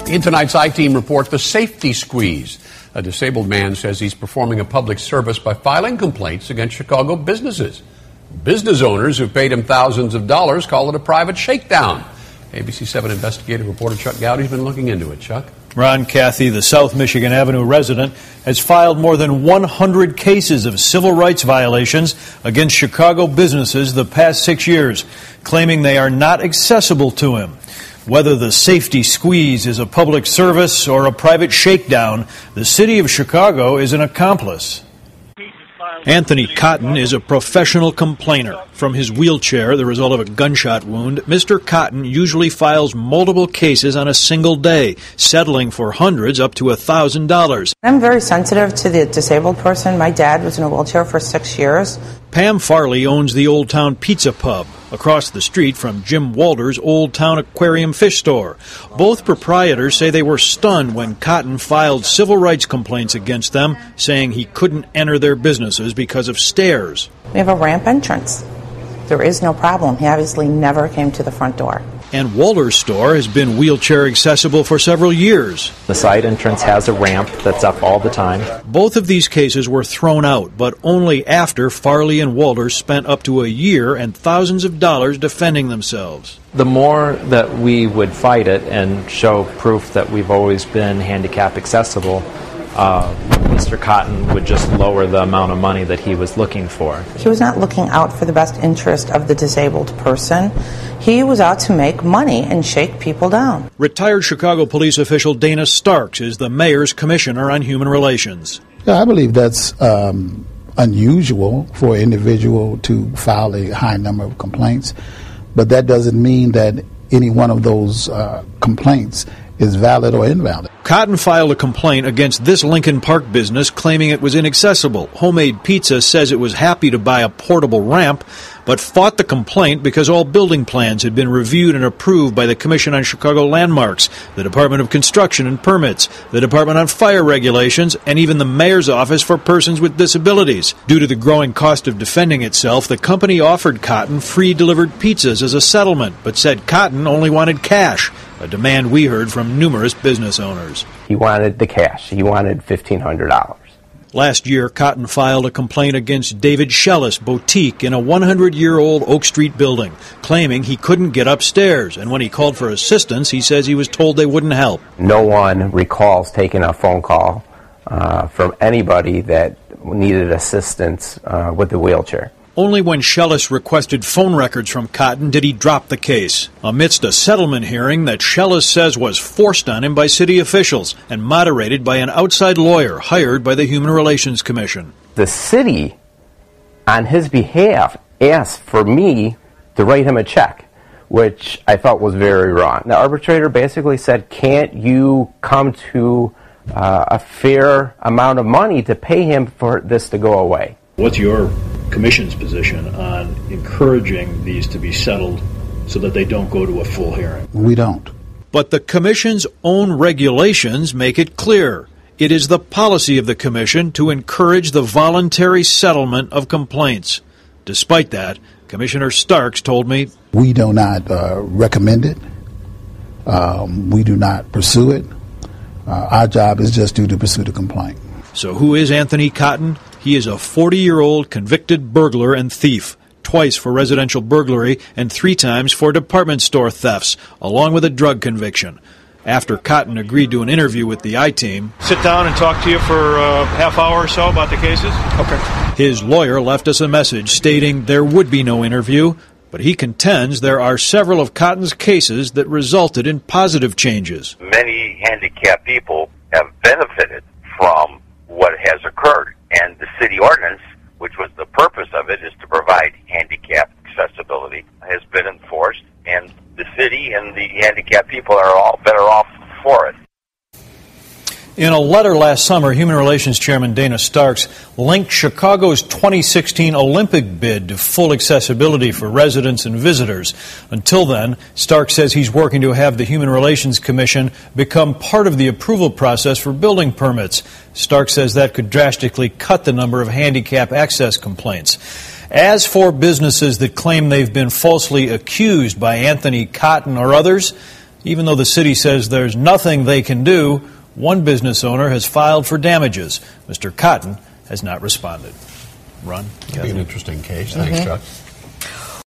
In tonight's I-Team report, the safety squeeze. A disabled man says he's performing a public service by filing complaints against Chicago businesses. Business owners who paid him thousands of dollars call it a private shakedown. ABC7 investigative reporter Chuck Gowdy's been looking into it. Chuck? Ron Cathy, the South Michigan Avenue resident, has filed more than 100 cases of civil rights violations against Chicago businesses the past 6 years, claiming they are not accessible to him. Whether the safety squeeze is a public service or a private shakedown, the city of Chicago is an accomplice. Anthony Cotton is a professional complainer. From his wheelchair, the result of a gunshot wound, Mr. Cotton usually files multiple cases on a single day, settling for hundreds up to $1,000. I'm very sensitive to the disabled person. My dad was in a wheelchair for 6 years. Pam Farley owns the Old Town Pizza Pub, across the street from Jim Walder's Old Town Aquarium Fish Store. Both proprietors say they were stunned when Cotton filed civil rights complaints against them, saying he couldn't enter their businesses because of stairs. We have a ramp entrance. There is no problem. He obviously never came to the front door. And Walder's store has been wheelchair accessible for several years. The side entrance has a ramp that's up all the time. Both of these cases were thrown out, but only after Farley and Walder spent up to a year and thousands of dollars defending themselves. The more that we would fight it and show proof that we've always been handicap accessible, Mr. Cotton would just lower the amount of money that he was looking for. He was not looking out for the best interest of the disabled person. He was out to make money and shake people down. Retired Chicago police official Dana Starks is the mayor's commissioner on human relations. Yeah, I believe that's unusual for an individual to file a high number of complaints, but that doesn't mean that any one of those complaints is valid or invalid. Cotton filed a complaint against this Lincoln Park business claiming it was inaccessible. Homemade Pizza says it was happy to buy a portable ramp, but fought the complaint because all building plans had been reviewed and approved by the Commission on Chicago Landmarks, the Department of Construction and Permits, the Department on Fire Regulations, and even the Mayor's Office for Persons with Disabilities. Due to the growing cost of defending itself, the company offered Cotton free delivered pizzas as a settlement, but said Cotton only wanted cash, a demand we heard from numerous business owners. He wanted the cash. He wanted $1,500. Last year, Cotton filed a complaint against David Schellis Boutique in a 100-year-old Oak Street building, claiming he couldn't get upstairs. And when he called for assistance, he says he was told they wouldn't help. No one recalls taking a phone call from anybody that needed assistance with the wheelchair. Only when Schellis requested phone records from Cotton did he drop the case, amidst a settlement hearing that Schellis says was forced on him by city officials and moderated by an outside lawyer hired by the Human Relations Commission. The city, on his behalf, asked for me to write him a check, which I thought was very wrong. The arbitrator basically said, can't you come to a fair amount of money to pay him for this to go away? What's your Commission's position on encouraging these to be settled so that they don't go to a full hearing? We don't. But the Commission's own regulations make it clear. It is the policy of the Commission to encourage the voluntary settlement of complaints. Despite that, Commissioner Starks told me, we do not recommend it. We do not pursue it. Our job is just to pursue the complaint. So who is Anthony Cotton? He is a 40-year-old convicted burglar and thief, twice for residential burglary and 3 times for department store thefts, along with a drug conviction. After Cotton agreed to an interview with the I-Team, sit down and talk to you for a half hour or so about the cases? Okay. His lawyer left us a message stating there would be no interview, but he contends there are several of Cotton's cases that resulted in positive changes. Many handicapped people have benefited from what has occurred. And the city ordinance, which was the purpose of it, is to provide handicap accessibility, has been enforced, and the city and the handicapped people are all better off for it. In a letter last summer, Human Relations Chairman Dana Starks linked Chicago's 2016 Olympic bid to full accessibility for residents and visitors. Until then, Starks says he's working to have the Human Relations Commission become part of the approval process for building permits. Starks says that could drastically cut the number of handicap access complaints. As for businesses that claim they've been falsely accused by Anthony Cotton or others, Even though the city says there's nothing they can do, one business owner has filed for damages. Mr. Cotton has not responded. Ron? It'll be an interesting case. Thanks, Chuck.